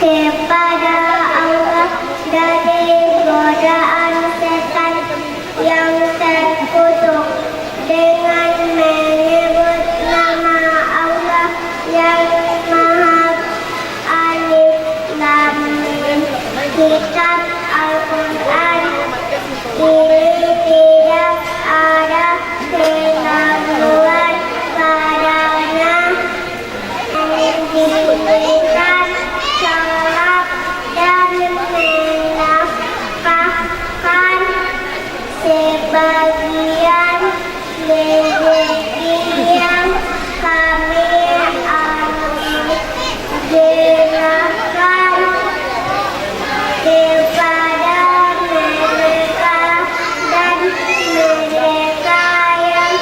kepada Allah dari godaan setan yang terkutuk, dengan menyebut nama Allah yang Maha. Alif Lam Mim. Kitab Al-Quran ini tidak ada keraguan padanya, diberikan sholat dan menafkahkan sebagian rezeki yang kami anugerahkan kepada mereka, dan mereka yang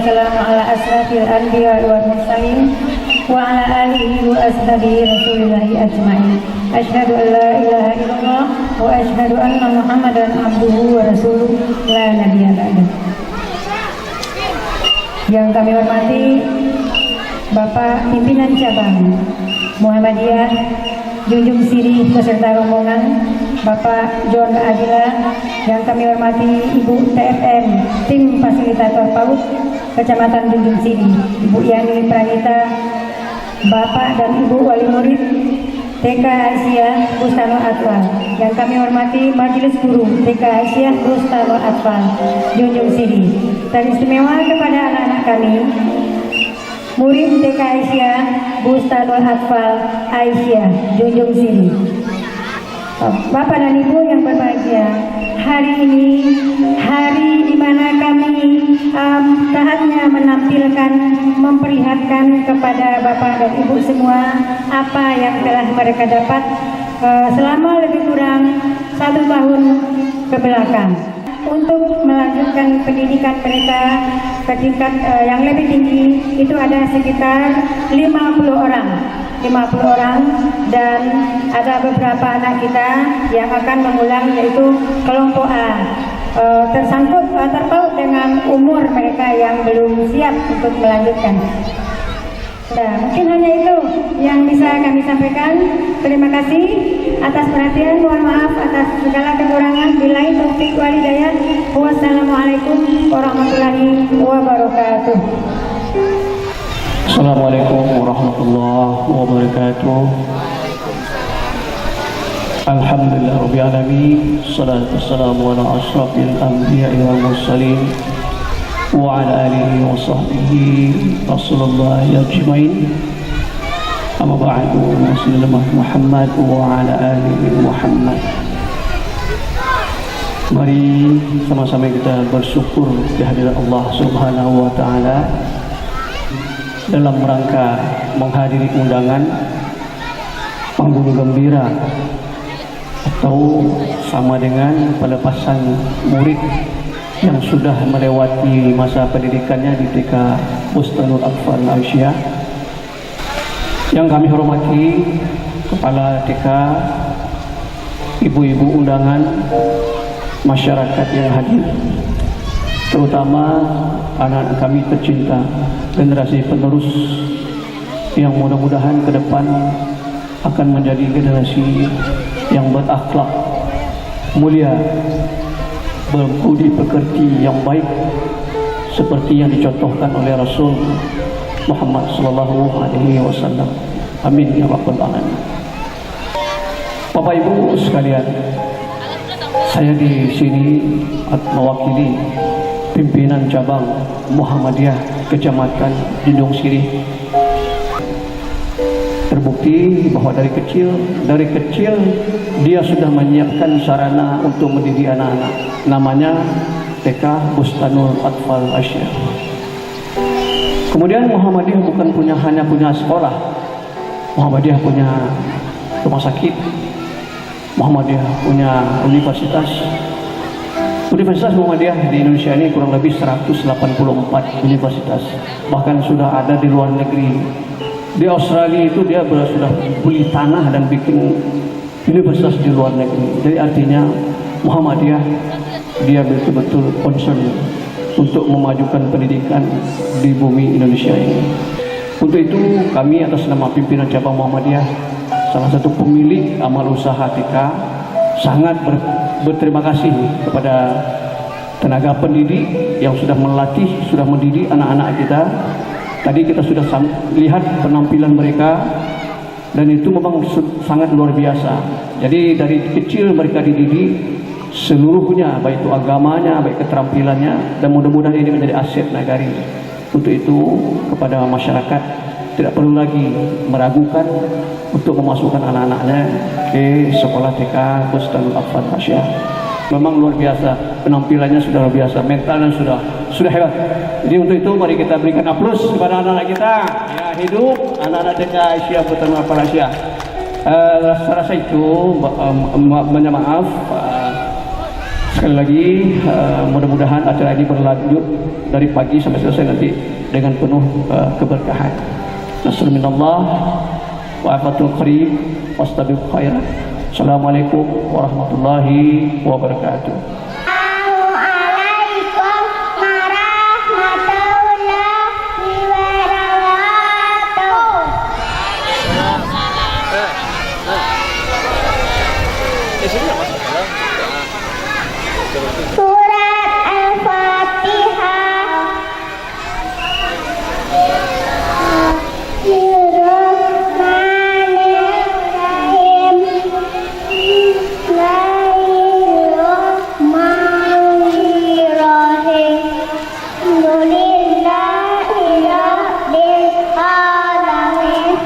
wassalamu ala asrafil anbiya wal mursalin wa ala alihi wa ashabihi rasulillahi ajma'in. Asyhadu an la ilaha illallah wa asyhadu anna Muhammadan abduhu wa rasuluh la nabiyya ba'da. Yang kami hormati Bapak Pimpinan Cabang Muhammadiyah Junjung Siri beserta rombongan, Bapak John Adila, yang kami hormati Ibu TFM Tim Fasilitator PAUD Kecamatan Junjung Siri, Ibu Yani Pranita, Bapak dan Ibu Wali Murid TK Aisyah Bustanul Atfal, yang kami hormati Majelis Guru TK Aisyah Bustanul Atfal Junjung Siri. Teristimewa kepada anak-anak kami murid TK Aisyah Bustanul Atfal Aisyah Junjung Siri. Bapak dan Ibu yang berbahagia, hari ini hari di mana kami saatnya menampilkan, memperlihatkan kepada Bapak dan Ibu semua apa yang telah mereka dapat selama lebih kurang 1 tahun ke belakang untuk melanjutkan pendidikan mereka ke tingkat yang lebih tinggi. Itu ada sekitar 50 orang dan ada beberapa anak kita yang akan mengulang, yaitu kelompok A, terpaut dengan umur mereka yang belum siap untuk melanjutkan. Nah, mungkin hanya itu yang bisa kami sampaikan. Terima kasih atas perhatian. Mohon maaf atas segala kekurangan. Billahi taufik wal hidayah. Wassalamualaikum warahmatullahi wabarakatuh. Assalamualaikum warahmatullahi wabarakatuh. Alhamdulillah rabbil alamin. Salatu wassalamu ala asyrafil anbiya'i wal mursalin wa ala alihi wa sahbihi Rasulullah ajmain. Amma ba'du. Muslimah Muhammad wa ala alihi Muhammad. Mari sama-sama kita bersyukur di hadirat Allah Subhanahu wa taala dalam rangka menghadiri undangan panggung gembira atau sama dengan pelepasan murid yang sudah melewati masa pendidikannya di TK Bustanul Atfal Aisyah. Yang kami hormati Kepala TK, ibu-ibu undangan, masyarakat yang hadir, terutama anak kami tercinta, generasi penerus yang mudah-mudahan ke depan akan menjadi generasi yang berakhlak mulia, berbudi pekerti yang baik seperti yang dicontohkan oleh Rasul Muhammad sallallahu alaihi wasallam. Amin ya rabbal alamin. Bapak Ibu sekalian, saya di sini mewakili pimpinan cabang Muhammadiyah Kecamatan Junjung Siri. Terbukti bahwa dari kecil dia sudah menyiapkan sarana untuk mendidik anak-anak. Namanya TK Bustanul Atfal Aisyah. Kemudian Muhammadiyah bukan hanya punya sekolah. Muhammadiyah punya rumah sakit. Muhammadiyah punya universitas. Universitas Muhammadiyah di Indonesia ini kurang lebih 184 universitas. Bahkan sudah ada di luar negeri. Di Australia itu dia sudah beli tanah dan bikin universitas di luar negeri. Jadi artinya Muhammadiyah dia betul-betul concern untuk memajukan pendidikan di bumi Indonesia ini. Untuk itu kami atas nama pimpinan cabang Muhammadiyah, salah satu pemilik amal usaha TK, sangat berterima kasih kepada tenaga pendidik yang sudah melatih, sudah mendidik anak-anak kita. Tadi kita sudah lihat penampilan mereka dan itu memang sangat luar biasa. Jadi dari kecil mereka dididik seluruhnya, baik itu agamanya, baik keterampilannya, dan mudah-mudahan ini menjadi aset nagari. Untuk itu kepada masyarakat tidak perlu lagi meragukan untuk memasukkan anak-anaknya ke sekolah TK Bustanul Atfal Aisyah. Memang luar biasa, penampilannya sudah luar biasa, mentalnya sudah hebat. Jadi untuk itu mari kita berikan aplaus kepada anak-anak kita. Ya, hidup anak-anak TK Aisyah Bustanul Atfal Aisyah. Rasa itu banyak maaf, Sekali lagi mudah-mudahan acara ini berlanjut dari pagi sampai selesai nanti dengan penuh keberkahan. Nasrul minallah wa afatul qarib wastabiqul khairat. Assalamualaikum warahmatullahi wabarakatuh. Assalamualaikum warahmatullahi wabarakatuh. Surat Al-Fatihah. Bismillahirrahmanirrahim. Bismillahirrahmanirrahim. Alhamdulillahirabbil alamin.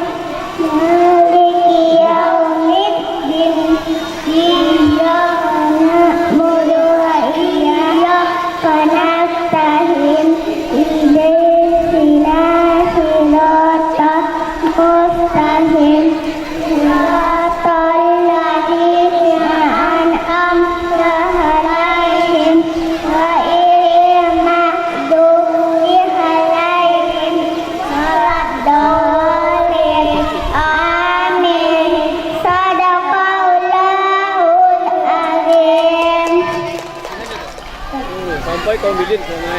Maliki yaumiddin. Iyyaka na'budu wa iyyaka nasta'in. Ihdinas siratal mustaqim. Siratal ladzina an'amta 'alaihim ghairil maghdubi 'alaihim waladdallin. Amin. Shadaqallahul azim. Sampai kau bilin sana.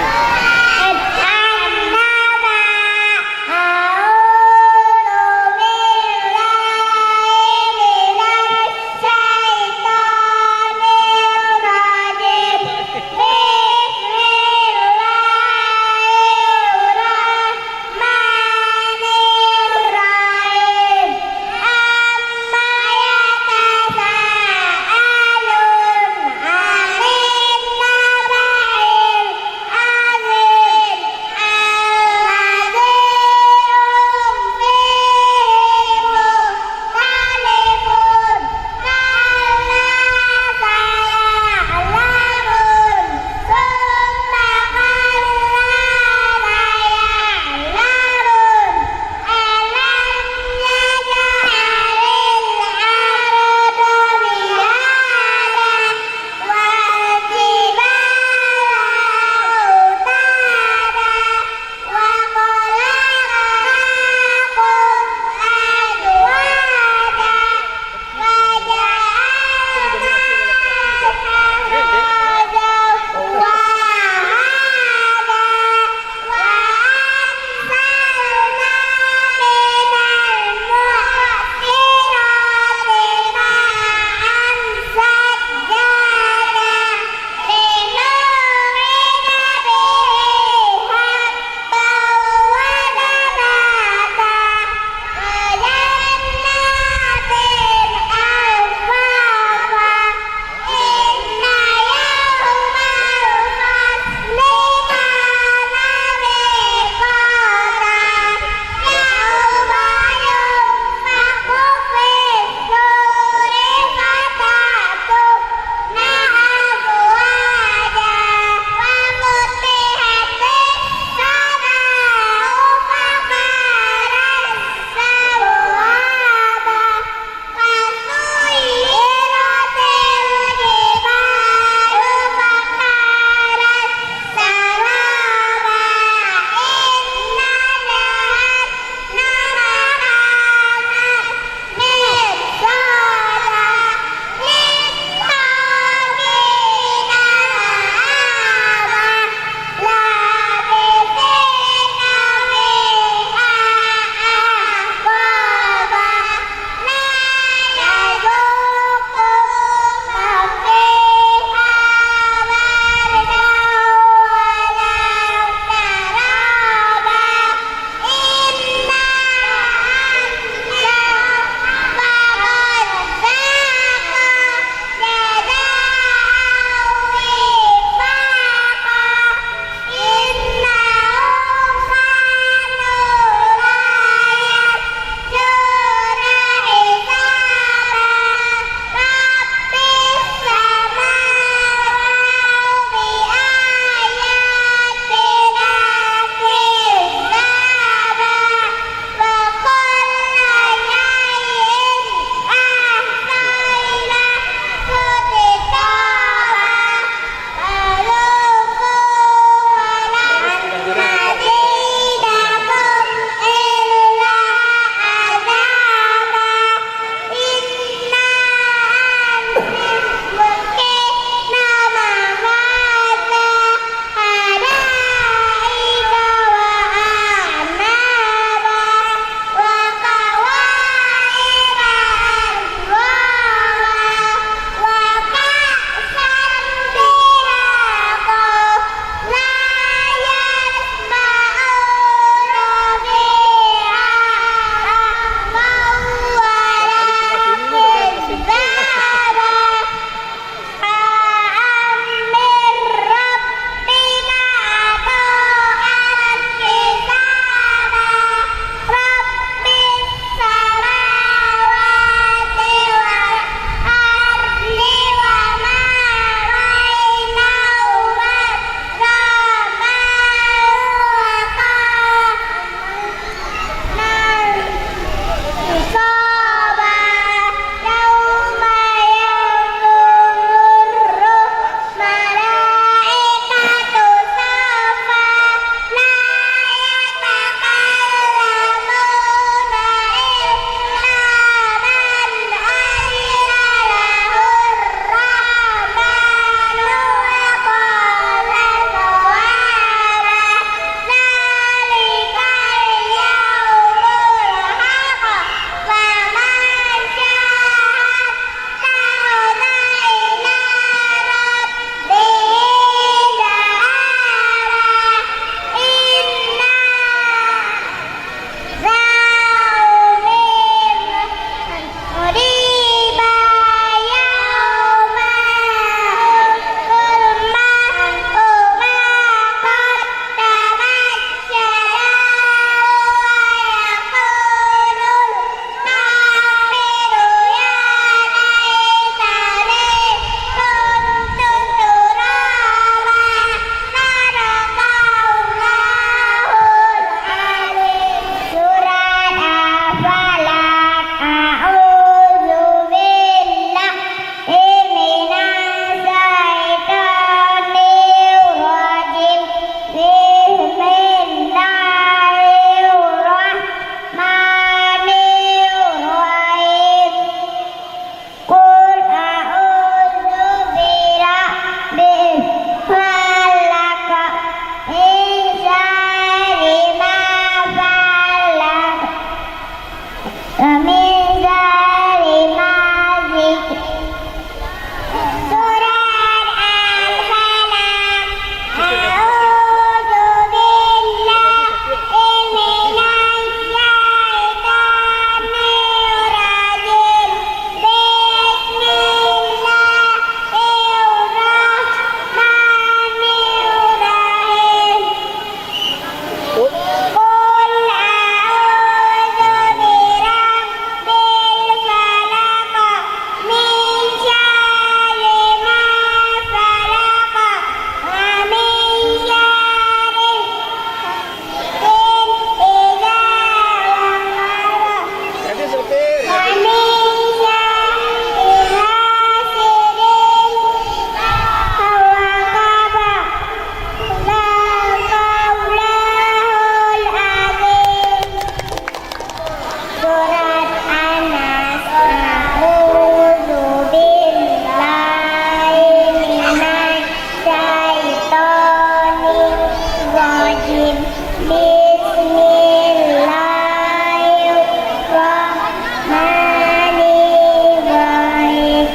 Bismillahirrahmanirrahim.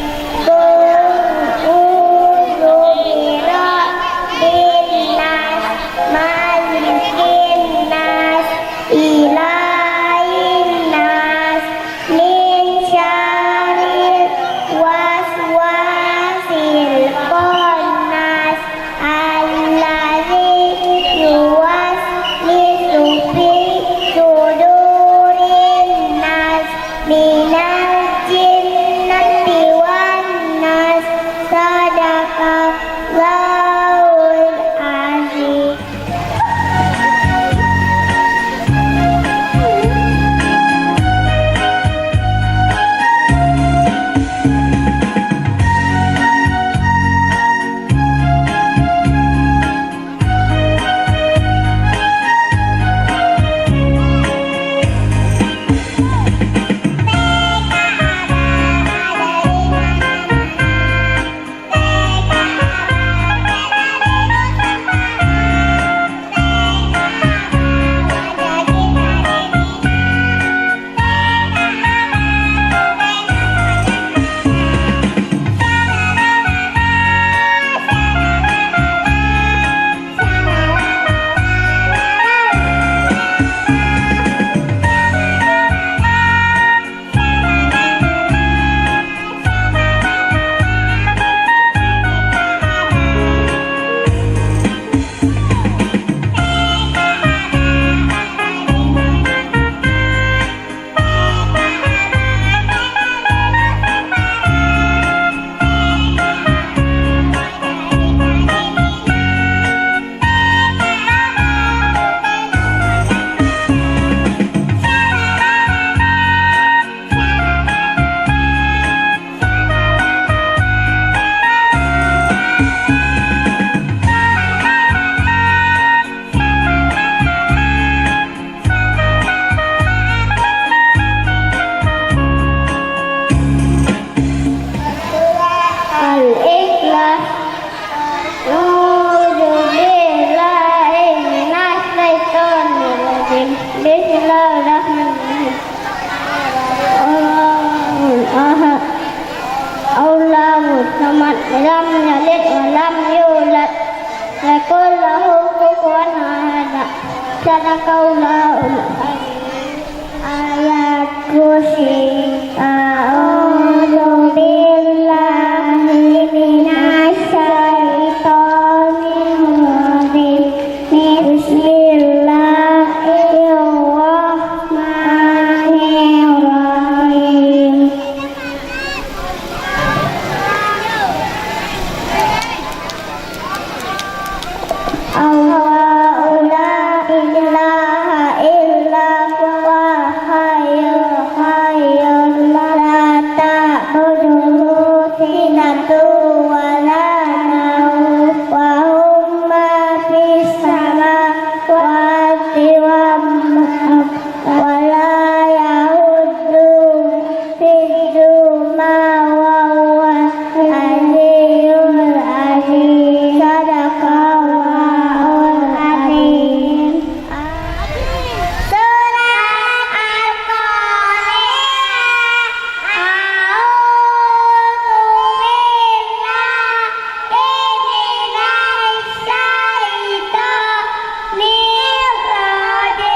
Qul binnas malikin nas ilahin nas min syarril waswasil khannas alladzi yuwaswisu fi sudurin nas minal jinnati wan nas. Sadaqallahul azim. Al-Ikhlas. A'udzubillahi minasyaitonirrajim. Bismillahirrahmanirrahim. Allahul ahad. Allahus samad. Lam yalid wa lam yulad. Yakul lahu kufuwan ahad. Sadaqallahul azim. Ayat kursi. A'udzu billahi minasyaitonir rajim. Bismillahirrahmanirrahim. Allahu la ilaha illa huwa hayyul qayyum la ta'khudhuhu sinatun wa la nawm wa hum ma fis samawati wa la ya'uduhu hifdhuhuma wa huwa al-'aliyyul 'azim. Sadaqallahul 'azim. Surat Al-Qari'ah. A'udzu billahi minasy syaithanir rajim.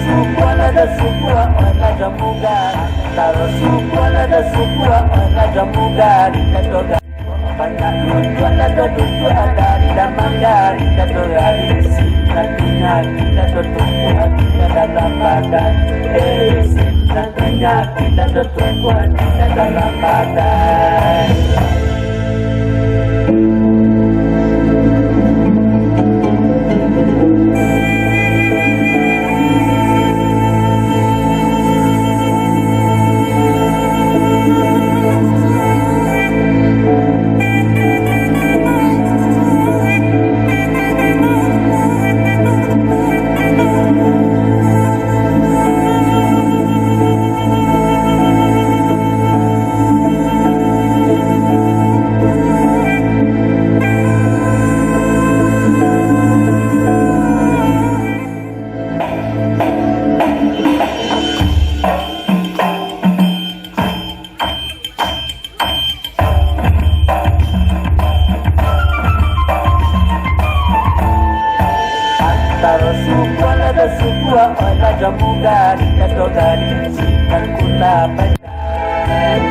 suku ada suku ana jamuga antara suku ada suku ana jamuga dikatoga banyak lucu ada lucu ada di mangga dikatoga di sinatunya kita tertumpu hatinya dalam badan sinatunya kita tertumpu hatinya dalam badan. Antara suku ada suku ana jamuga dikatoga di sinatunya badan.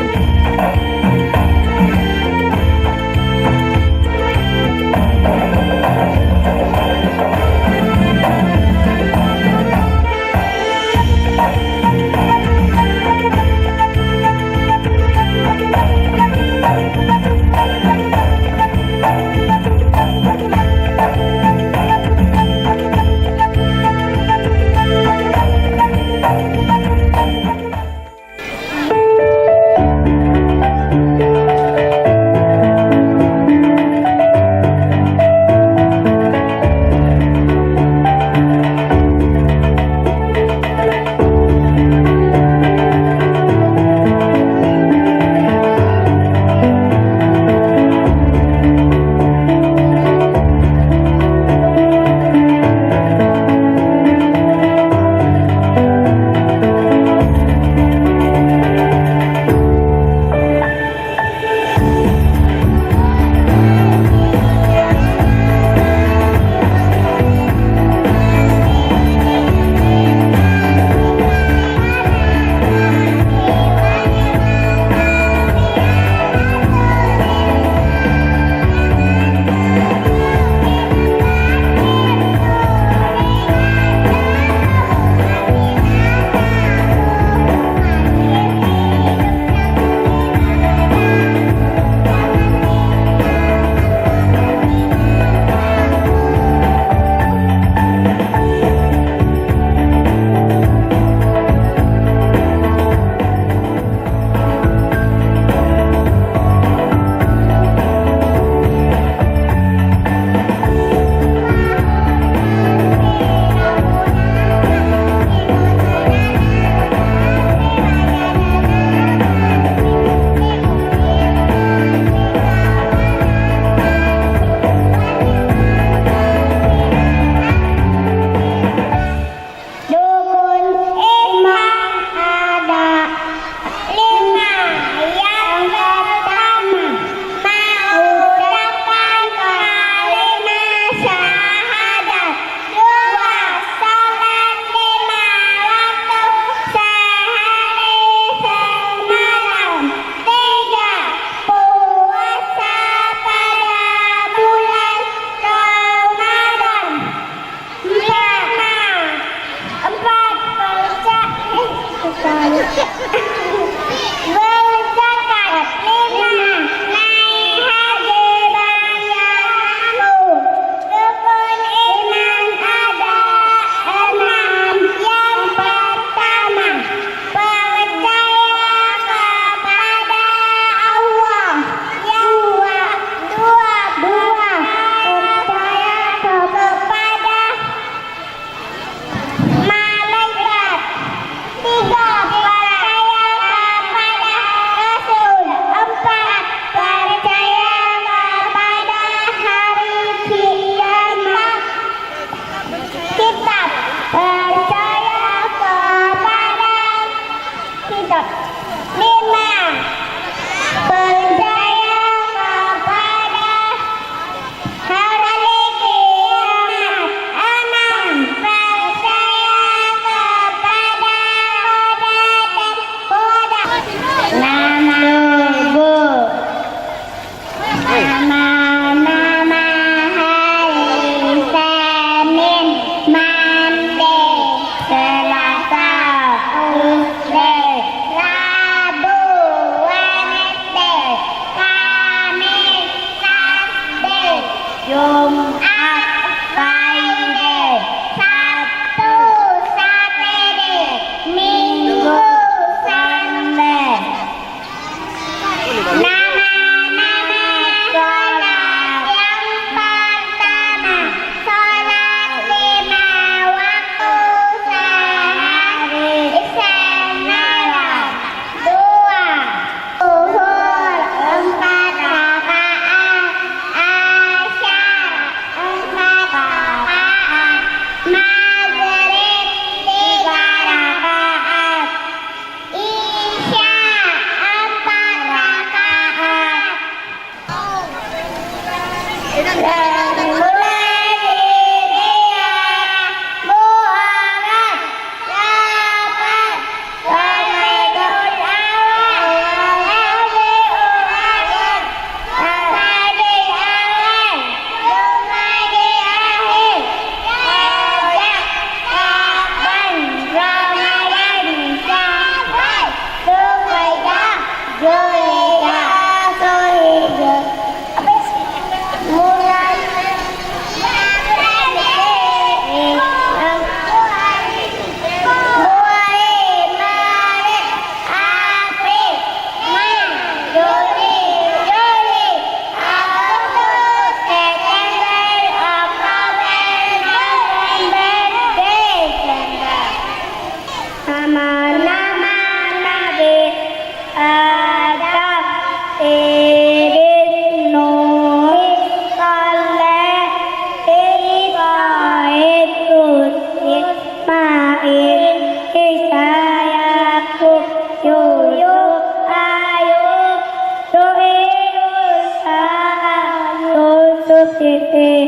Siti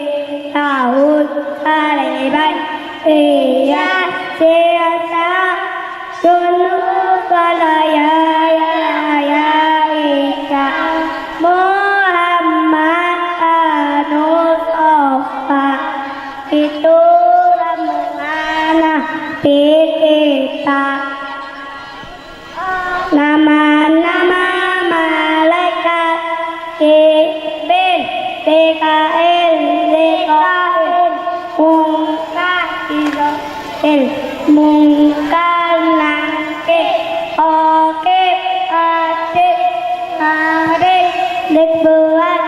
Tahun Hariban Iya Siasa Dunu Kalaya Ya Ika Muhammad Anusofa Itu Ramana Pikita Nama-nama malaikat Ibn PKL DKL Mungkar Israel Mungkar Nakir Okib Adik Arif Dibuat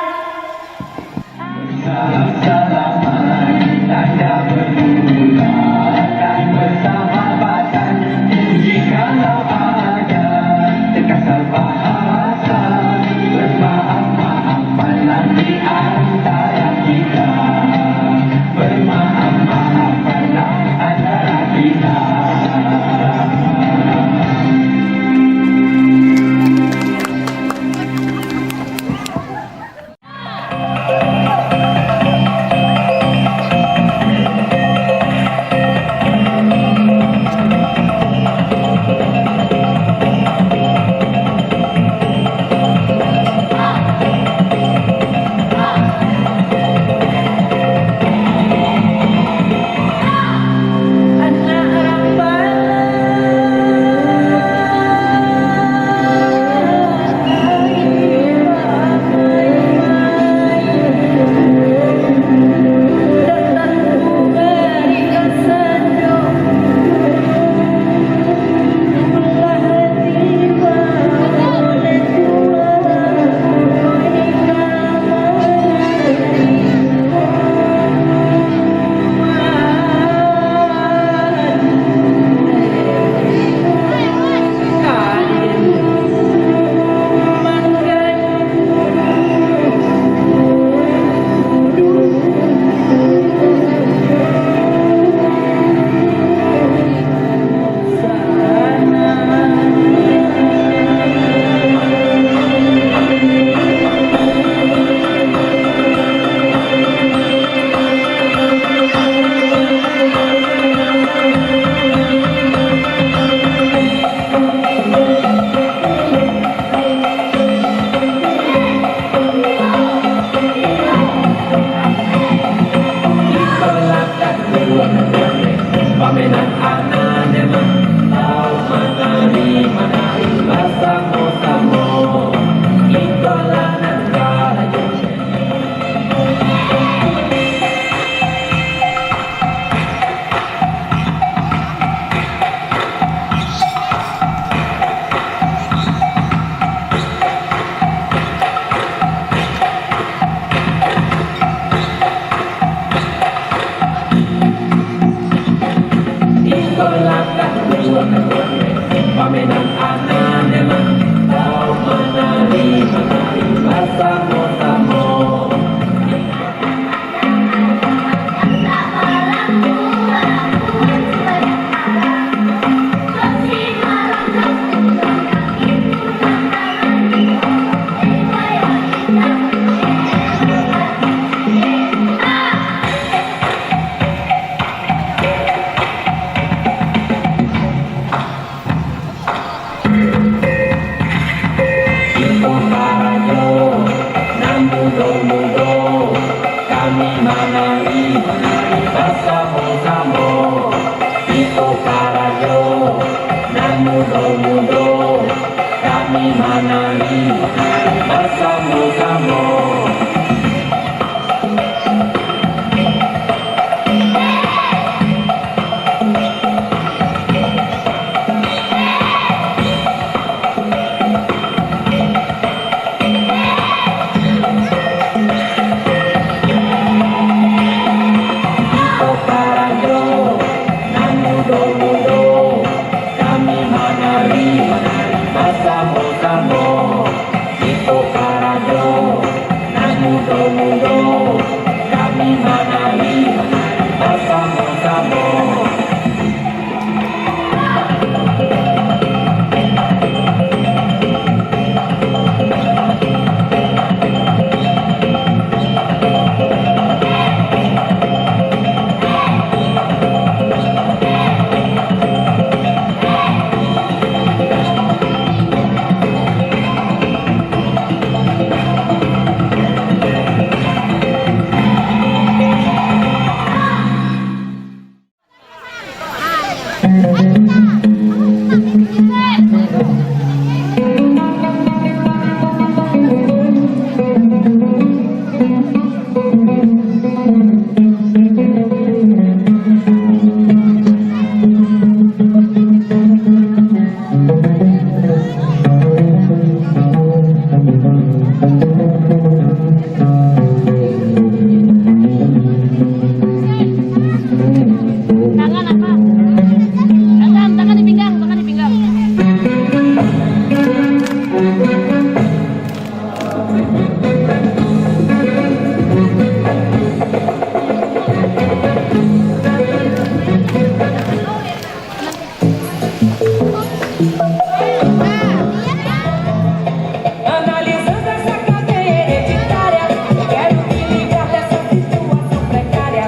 Tangan apa? Tangan di pinggang, tangan di pinggang. Analisando essa cadeia hereditária, quero me livrar dessa situação precária.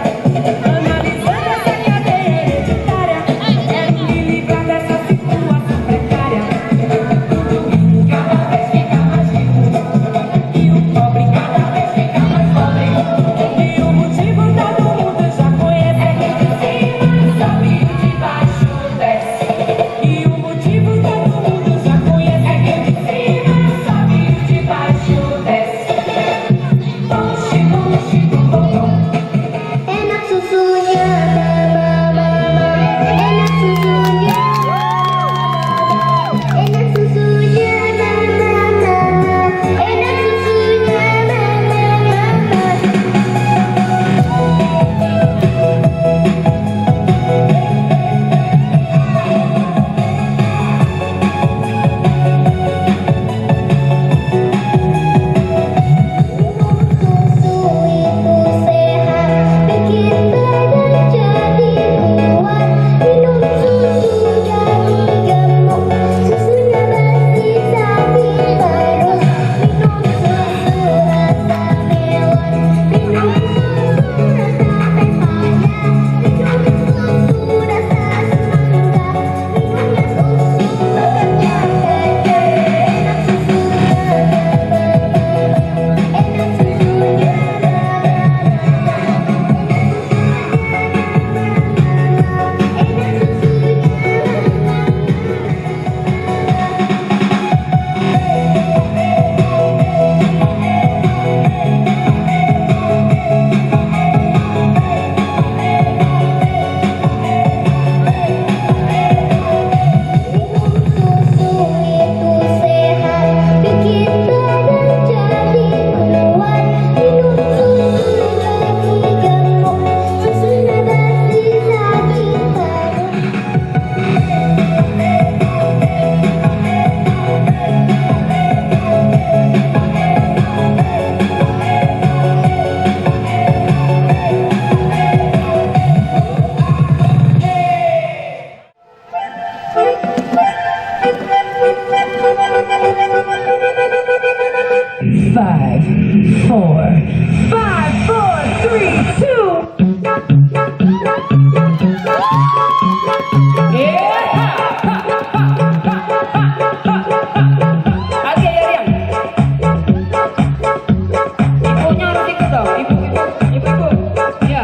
Analisando essa cadeia hereditária, quero me livrar dessa situação precária. Cada vez fica mais rico e o pobre cada vez fica mais pobre. E o motivo todo mundo já conhece, é que de cima sobe e de baixo desce. E o motivo todo mundo já conhece, é que de cima sobe e de baixo desce. Bom, chico, chico, bom, bom. Enak susunya, mama, enak susunya, enak susunya, mama, enak susunya, susu itu sehat, bikin badan jadi kuat. Minum susu jadi gemuk, susunya masih sapi terus. Minum susu rasa melon, minum susu rasa pepaya, minum susu rasa semangka, minumnya susu bekerja kece. Enak susunya, enak susunya. Susu itu sehat, bikin badan jadi kuat. Minum susu jadi gemuk, susunya masih sapi terus. Five, four, three, two. Ibunya harus ikut dong, ibu. Ya.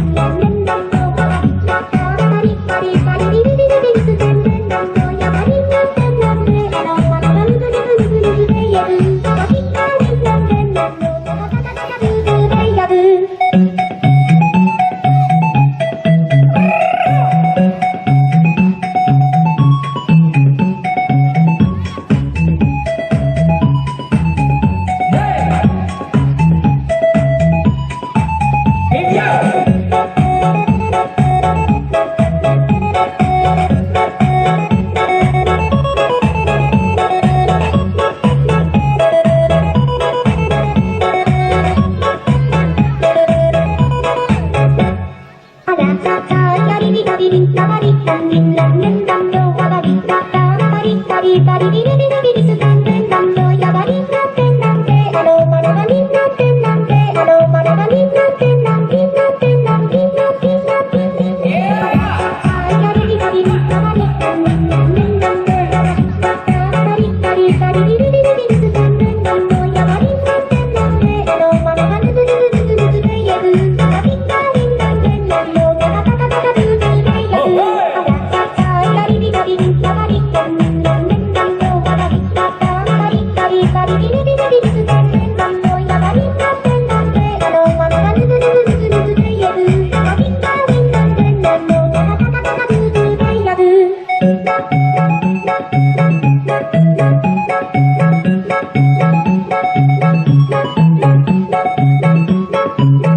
Ada Thank you.